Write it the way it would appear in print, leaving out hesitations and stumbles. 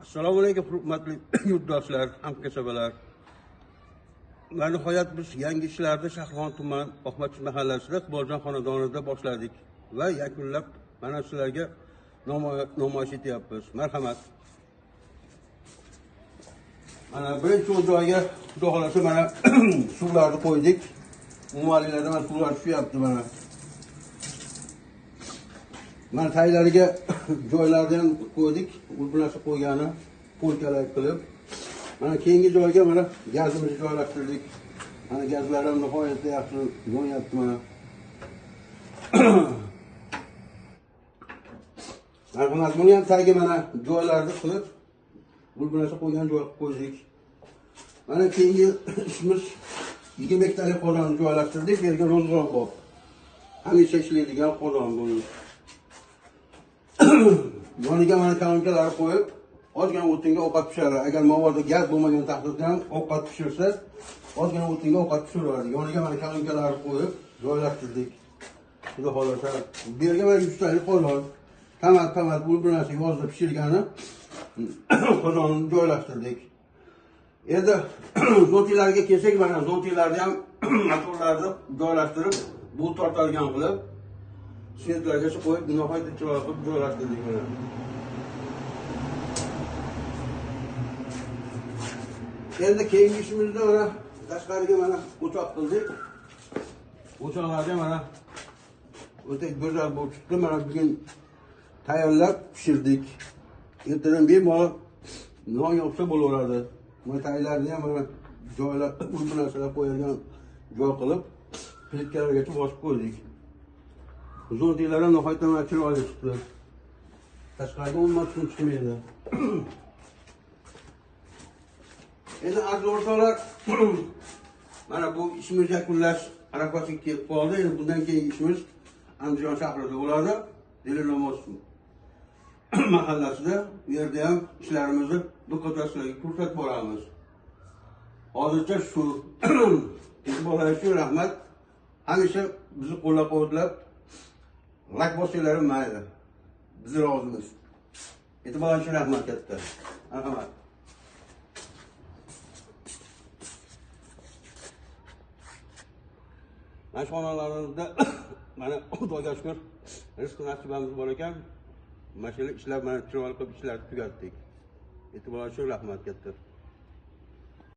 Assalomu alaykum hurmatli yurtdoshlar, hamkasbalar. Mana nihoyat biz yangi ishlarni Shahrixon tuman Oqmachi mahallasida Iqboljon xonadonida boshladik va yakunlab mana sizlarga namoyish etyapmiz. Marhamat. Mana birinchi joyga xudo xolasa mana suvlarni qo'ydik. Umumanlarda mana suvlar tushyapti mana. Mana taylariga joylarni ham qo'ydik. Bu narsa qo'ygani polkalar qilib. Mana keyingi joyga mana gazimizni joylashtirdik. Mana gazlar ham nihoyatda yaxshi yonyapti mana. Marhamat, buni ham tagiga mana joylarni qilib, bu narsa qo'ygan joyga qo'ydik. Mana keyingi ishimiz 2 metrlik qozonni joylashtirdik. Yerga rozg'or bor. Hamisha ishlaydigan qozon bu. Yoniga mana kolonkalar qo'yib, ozgina o'tinga ovqat pishiradi. Agar mavodda gaz bo'lmagan taqdirda ham ovqat pishirsa, ozgina o'tinga ovqat pishiriladi. Yoniga mana kolonkalar qo'yib joylashtirdik. Xudo xolasa, bu yerga mana 3 talik qozon, tamat bu bir narsa yozda pishirgani qozonni joylashtirdik. Endi zontilarga kelsak, mana zontilarni ham motorlarni joylashtirib, bu tortalgan qilib svetlargacha qo'yib, nihoyatda chiroyli qilib joylashtirdik mana. Endi keyingi ishimizda mana tashqariga mana o'choq qildik. O'choqlarga mana o'ta go'zal bo'lib chiqdi. Mana bugun tayyorlab pishirdik. Ertadan bemalol non yopsa bo'laveradi. Mana tayyorlarni ham mana joylab, bu narsalar qo'yilgan joy qilib, plitkalargacha bosib qo'ydik. Zontilar ham nihoyatda mana chiroyli chiqdi. Tashqariga umuman chiqmaydi. Endi aziz o'rtoqlar, mana bu ishimiz yakunlash arafasiga kelib qoldi. Endi bundan keyingi ishimiz Andijon shahrida bo'ladi. Delinamoz mahallasida. Bu yerda ham ishlarimizni do'konchilarga ko'rsatib boramiz. Hozircha shu. E'tiborlar uchun rahmat. Hamisha bizni qo'llab-quvvatlab like bosinglar mayli. Biz rozimiz. E'tiborlar uchun rahmat katta. Marhamat. Mana xonalarimizda mana Xudoga shukr, rizq nasibamiz bor ekan. Mana shu ishlar mana chiroyli qilib ishlarni tugatdik. E'tiborlar uchun rahmat katta.